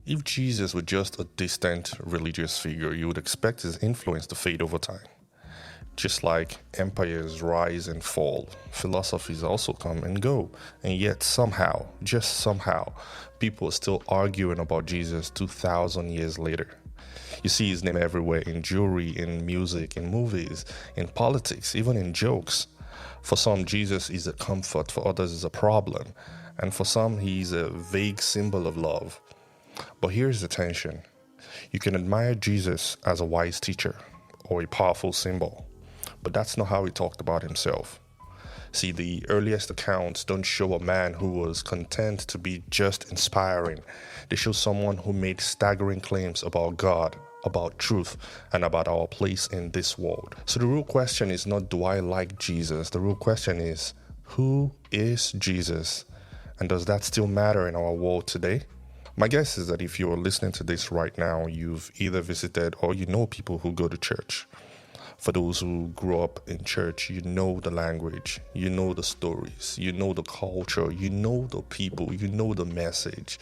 If Jesus were just a distant religious figure, you would expect his influence to fade over time. Just like empires rise and fall, philosophies also come and go. And yet, somehow, just somehow, people are still arguing about Jesus 2,000 years later. You see his name everywhere in jewelry, in music, in movies, in politics, even in jokes. For some, Jesus is a comfort, for others, is a problem. And for some, he's a vague symbol of love. But here's the tension. You can admire Jesus as a wise teacher or a powerful symbol, but that's not how he talked about himself. See, the earliest accounts don't show a man who was content to be just inspiring. They show someone who made staggering claims about God, about truth, and about our place in this world. So the real question is not, do I like Jesus? The real question is, who is Jesus? And does that still matter in our world today? My guess is that if you're listening to this right now, you've either visited or you know people who go to church. For those who grew up in church, you know the language, you know the stories, you know the culture, you know the people, you know the message.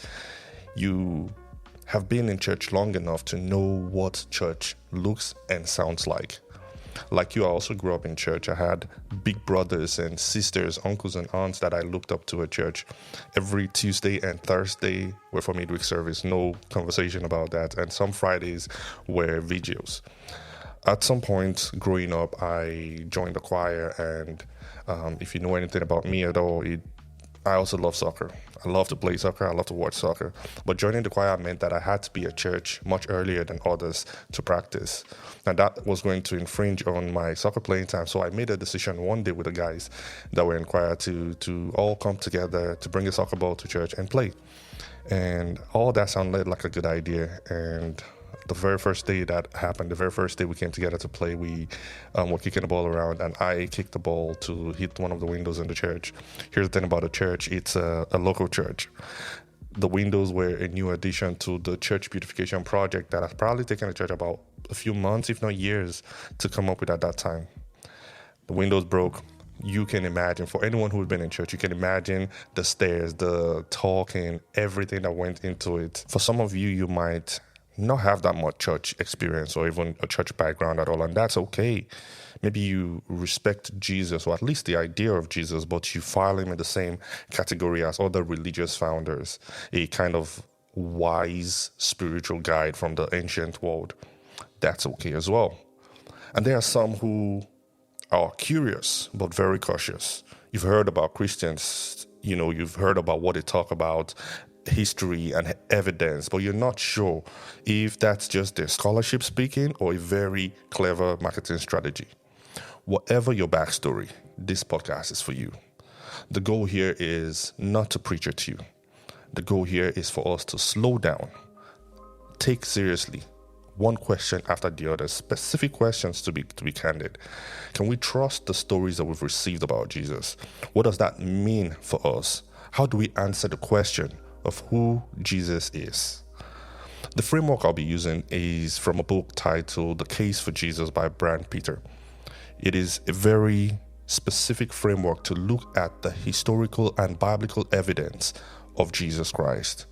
You have been in church long enough to know what church looks and sounds like. Like you, I also grew up in church. I had big brothers and sisters, uncles and aunts that I looked up to at church. Every Tuesday and Thursday were for midweek service, no conversation about that. And some Fridays were vigils. At some point growing up, I joined the choir, and if you know anything about me at all, I also love soccer. I love to play soccer. I love to watch soccer. But joining the choir meant that I had to be at church much earlier than others to practice. And that was going to infringe on my soccer playing time. So I made a decision one day with the guys that were in choir to all come together to bring a soccer ball to church and play. And all that sounded like a good idea. And the very first day that happened, the very first day we came together to play, we were kicking the ball around, and I kicked the ball to hit one of the windows in the church. Here's the thing about the church. It's a local church. The windows were a new addition to the church beautification project that has probably taken the church about a few months, if not years, to come up with at that time. The windows broke. You can imagine, for anyone who's been in church, you can imagine the stairs, the talking, everything that went into it. For some of you, you might not have that much church experience or even a church background at all, and that's okay. Maybe you respect Jesus, or at least the idea of Jesus, but you file him in the same category as other religious founders, a kind of wise spiritual guide from the ancient world. That's okay as well. And there are some who are curious but very cautious. You've heard about Christians, you've heard about what they talk about, history and evidence, but you're not sure if that's just their scholarship speaking or a very clever marketing strategy. Whatever your backstory, this podcast is for you. The goal here is not to preach it to you. The goal here is for us to slow down, take seriously one question after the other, specific questions to be candid. Can we trust the stories that we've received about Jesus? What does that mean for us? How do we answer the question of who Jesus is? The framework I'll be using is from a book titled The Case for Jesus by Brian Peter. It is a very specific framework to look at the historical and biblical evidence of Jesus Christ.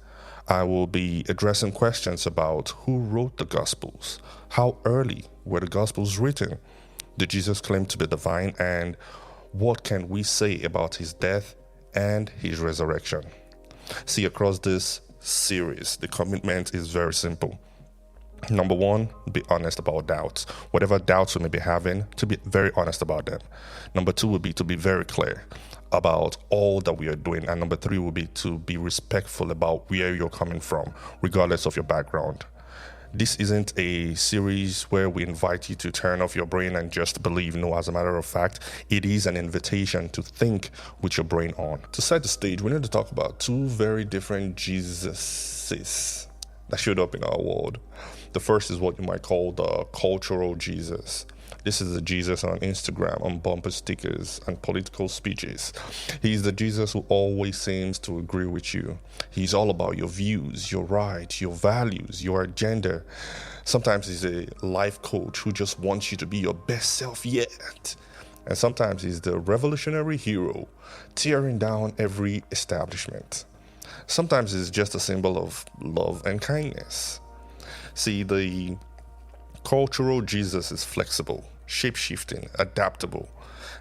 I will be addressing questions about who wrote the Gospels, how early were the Gospels written, did Jesus claim to be divine, and what can we say about his death and his resurrection. See, across this series, the commitment is very simple. Number one, be honest about doubts. Whatever doubts we may be having, to be very honest about them. Number two would be to be very clear about all that we are doing. And number three would be to be respectful about where you're coming from, regardless of your background. This isn't a series where we invite you to turn off your brain and just believe. No, as a matter of fact, it is an invitation to think with your brain on. To set the stage, we need to talk about two very different Jesuses that showed up in our world. The first is what you might call the cultural Jesus. This is the Jesus on Instagram, on bumper stickers and political speeches. He's the Jesus who always seems to agree with you. He's all about your views, your rights, your values, your agenda. Sometimes he's a life coach who just wants you to be your best self yet. And sometimes he's the revolutionary hero tearing down every establishment. Sometimes it's just a symbol of love and kindness. See, the cultural Jesus is flexible, shape-shifting, adaptable.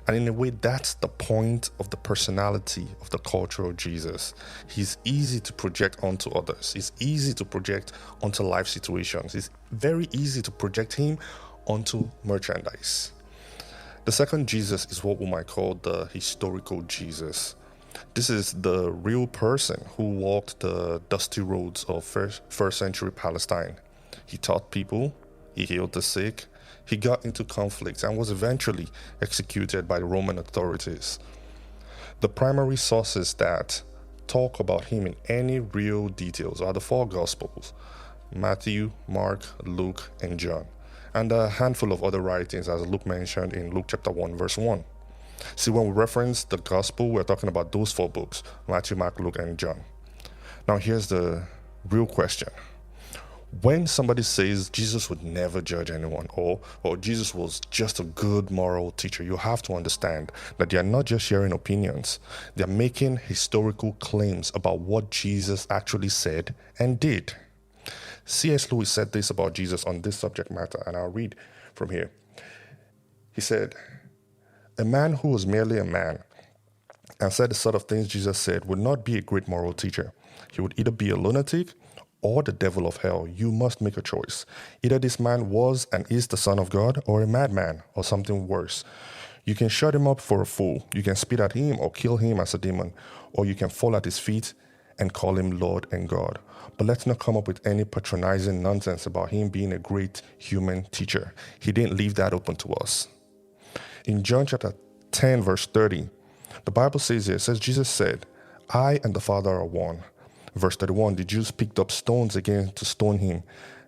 And in a way, that's the point of the personality of the cultural Jesus. He's easy to project onto others. It's easy to project onto life situations. It's very easy to project him onto merchandise. The second Jesus is what we might call the historical Jesus. This is the real person who walked the dusty roads of first century Palestine. He taught people, he healed the sick, he got into conflicts and was eventually executed by the Roman authorities. The primary sources that talk about him in any real details are the four Gospels: Matthew, Mark, Luke, and John, and a handful of other writings as Luke mentioned in Luke chapter 1 verse 1. See, when we reference the Gospel, we're talking about those four books: Matthew, Mark, Luke, and John. Now here's the real question. When somebody says Jesus would never judge anyone, or Jesus was just a good moral teacher, you have to understand that they are not just sharing opinions. They are making historical claims about what Jesus actually said and did. C.S. Lewis said this about Jesus on this subject matter, and I'll read from here. He said, "A man who was merely a man and said the sort of things Jesus said would not be a great moral teacher. He would either be a lunatic or the devil of hell. You must make a choice. Either this man was and is the Son of God, or a madman, or something worse. You can shut him up for a fool. You can spit at him or kill him as a demon, or you can fall at his feet and call him Lord and God. But let's not come up with any patronizing nonsense about him being a great human teacher. He didn't leave that open to us." In John chapter 10, verse 30, the Bible says here, it says, Jesus said, "I and the Father are one." Verse 31, the Jews picked up stones again to stone him.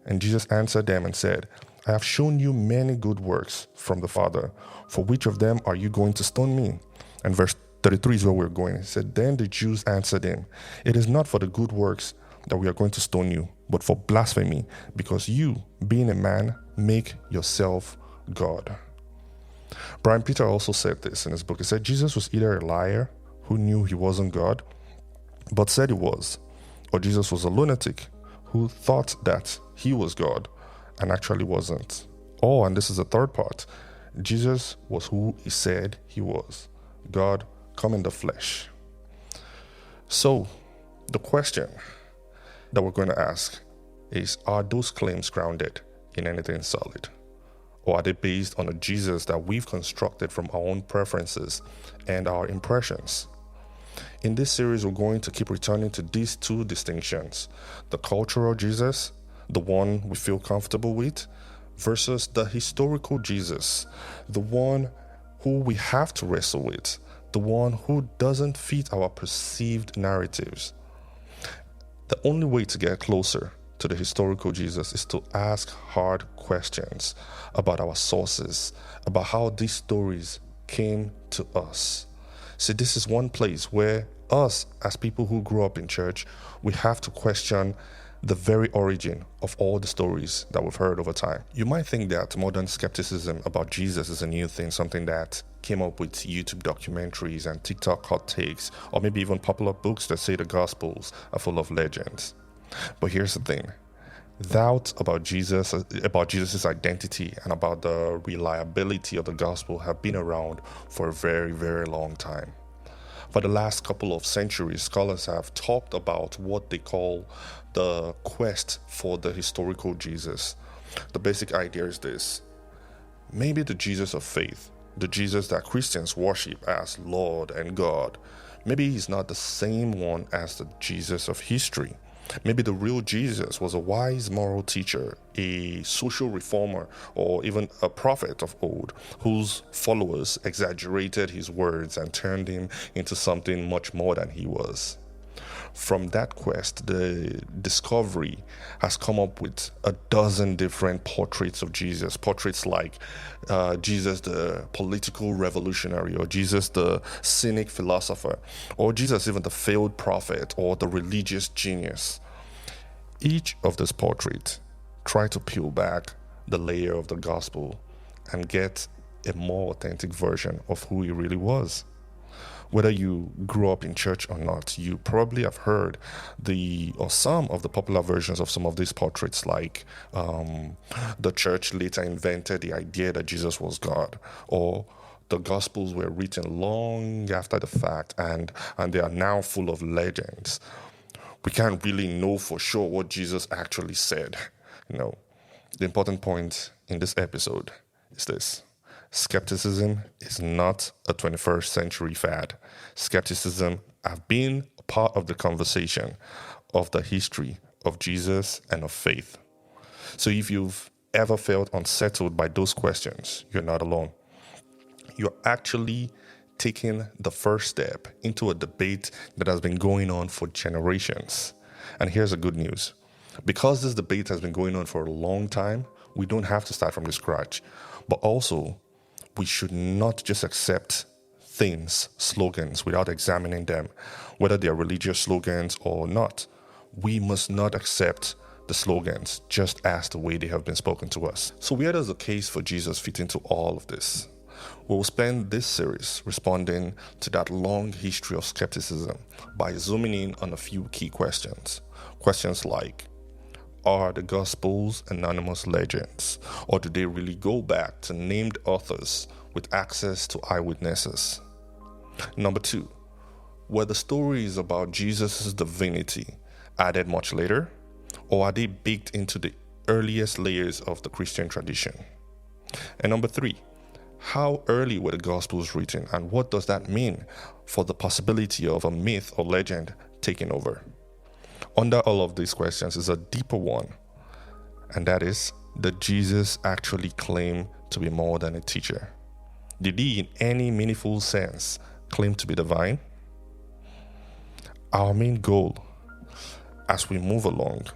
And Jesus answered them and said, "I have shown you many good works from the Father. For which of them are you going to stone me?" And verse 33 is where we're going. He said, "Then the Jews answered him, 'It is not for the good works that we are going to stone you, but for blasphemy, because you, being a man, make yourself God.'" Brian Peter also said this in his book. He said Jesus was either a liar who knew he wasn't God, but said he was, or Jesus was a lunatic who thought that he was God and actually wasn't. Or, and this is the third part, Jesus was who he said he was, God come in the flesh. So, the question that we're going to ask is, are those claims grounded in anything solid? Or are they based on a Jesus that we've constructed from our own preferences and our impressions? In this series, we're going to keep returning to these two distinctions: the cultural Jesus, the one we feel comfortable with, versus the historical Jesus, the one who we have to wrestle with, the one who doesn't fit our perceived narratives. The only way to get closer to the historical Jesus is to ask hard questions about our sources, about how these stories came to us. See, this is one place where us, as people who grew up in church, we have to question the very origin of all the stories that we've heard over time. You might think that modern skepticism about Jesus is a new thing, something that came up with YouTube documentaries and TikTok hot takes, or maybe even popular books that say the Gospels are full of legends. But here's the thing. Doubts about Jesus' identity and about the reliability of the gospel have been around for a very, very long time. For the last couple of centuries, scholars have talked about what they call the quest for the historical Jesus. The basic idea is this: maybe the Jesus of faith, the Jesus that Christians worship as Lord and God, maybe he's not the same one as the Jesus of history. Maybe the real Jesus was a wise moral teacher, a social reformer, or even a prophet of old, whose followers exaggerated his words and turned him into something much more than he was. From that quest, the discovery has come up with a dozen different portraits of Jesus. Portraits like Jesus the political revolutionary, or Jesus the cynic philosopher, or Jesus even the failed prophet, or the religious genius. Each of these portraits try to peel back the layer of the gospel and get a more authentic version of who he really was. Whether you grew up in church or not, you probably have heard some of the popular versions of some of these portraits, like the church later invented the idea that Jesus was God, or the Gospels were written long after the fact, and they are now full of legends. We can't really know for sure what Jesus actually said. No. The important point in this episode is this. Skepticism is not a 21st century fad. Skepticism has been a part of the conversation of the history of Jesus and of faith. So if you've ever felt unsettled by those questions, you're not alone. You're actually taking the first step into a debate that has been going on for generations. And here's the good news. Because this debate has been going on for a long time, we don't have to start from the scratch. But also, we should not just accept things, slogans, without examining them, whether they are religious slogans or not. We must not accept the slogans just as the way they have been spoken to us. So where does the case for Jesus fit into all of this? We'll spend this series responding to that long history of skepticism by zooming in on a few key questions. Questions like, are the Gospels anonymous legends, or do they really go back to named authors with access to eyewitnesses? Number 2, were the stories about Jesus' divinity added much later, or are they baked into the earliest layers of the Christian tradition? And number 3, how early were the Gospels written, and what does that mean for the possibility of a myth or legend taking over? Under all of these questions is a deeper one, and that is, did Jesus actually claim to be more than a teacher? Did he, in any meaningful sense, claim to be divine? Our main goal, as we move along,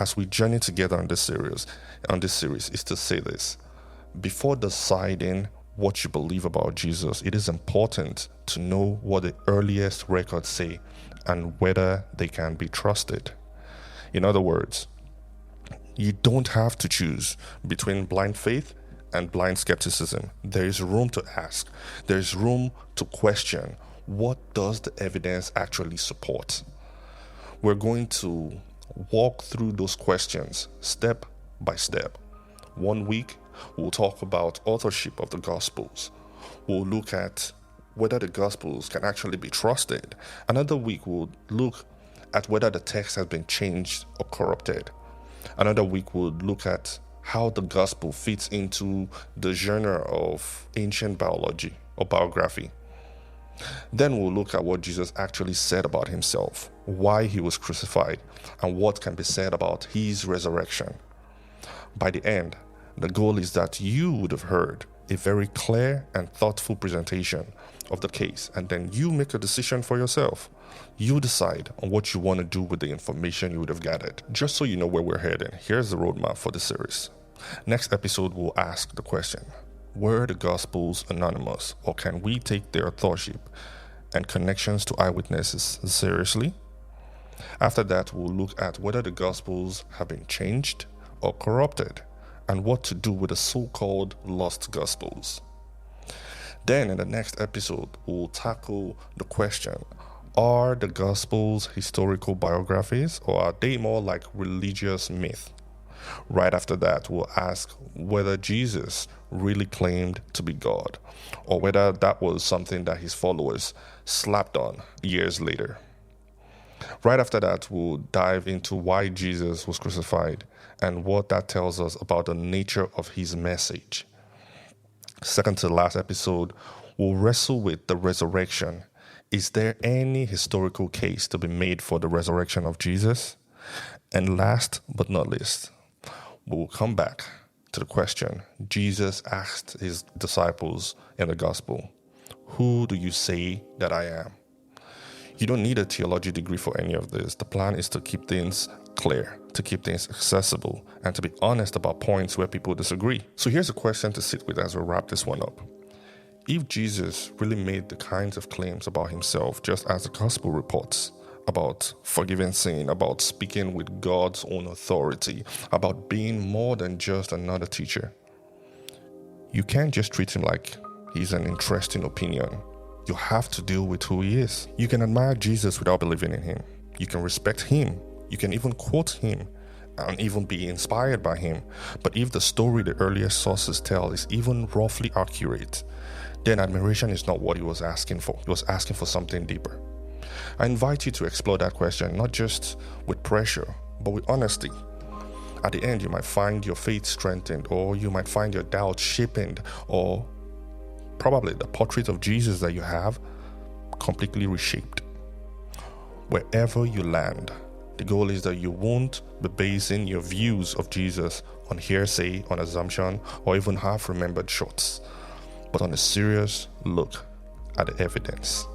as we journey together on this series, is to say this: before deciding what you believe about Jesus, it is important to know what the earliest records say and whether they can be trusted. In other words, you don't have to choose between blind faith and blind skepticism. There is room to ask. There is room to question. What does the evidence actually support? We're going to walk through those questions step by step. 1 week, we'll talk about authorship of the Gospels. We'll look at whether the Gospels can actually be trusted. Another week, we'll look at whether the text has been changed or corrupted. Another week, we'll look at how the Gospel fits into the genre of ancient biology or biography. Then we'll look at what Jesus actually said about himself, why he was crucified, and what can be said about his resurrection. By the end, the goal is that you would have heard a very clear and thoughtful presentation of the case, and then you make a decision for yourself. You decide on what you want to do with the information you would have gathered. Just so you know where we're heading, here's the roadmap for the series. Next episode, we'll ask the question, were the Gospels anonymous, or can we take their authorship and connections to eyewitnesses seriously? After that, we'll look at whether the Gospels have been changed or corrupted, and what to do with the so-called lost Gospels. Then in the next episode, we'll tackle the question, are the Gospels historical biographies, or are they more like religious myth? Right after that, we'll ask whether Jesus really claimed to be God, or whether that was something that his followers slapped on years later. Right after that, we'll dive into why Jesus was crucified and what that tells us about the nature of his message. Second to the last episode, we'll wrestle with the resurrection. Is there any historical case to be made for the resurrection of Jesus? And last but not least, we'll come back to the question Jesus asked his disciples in the gospel, who do you say that I am? You don't need a theology degree for any of this. The plan is to keep things clear, to keep things accessible, and to be honest about points where people disagree. So here's a question to sit with as we wrap this one up. If Jesus really made the kinds of claims about himself, just as the gospel reports, about forgiving sin, about speaking with God's own authority, about being more than just another teacher, you can't just treat him like he's an interesting opinion. You have to deal with who he is. You can admire Jesus without believing in him. You can respect him. You can even quote him and even be inspired by him. But if the story the earlier sources tell is even roughly accurate, then admiration is not what he was asking for. He was asking for something deeper. I invite you to explore that question, not just with pressure, but with honesty. At the end, you might find your faith strengthened, or you might find your doubts sharpened, or probably the portrait of Jesus that you have completely reshaped. Wherever you land, the goal is that you won't be basing your views of Jesus on hearsay, on assumption, or even half-remembered shots, but on a serious look at the evidence.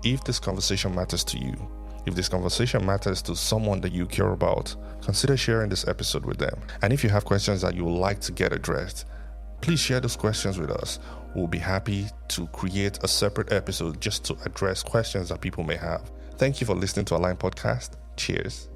If this conversation matters to you, if this conversation matters to someone that you care about, consider sharing this episode with them. And if you have questions that you would like to get addressed, please share those questions with us. We'll be happy to create a separate episode just to address questions that people may have. Thank you for listening to Align Podcast. Cheers.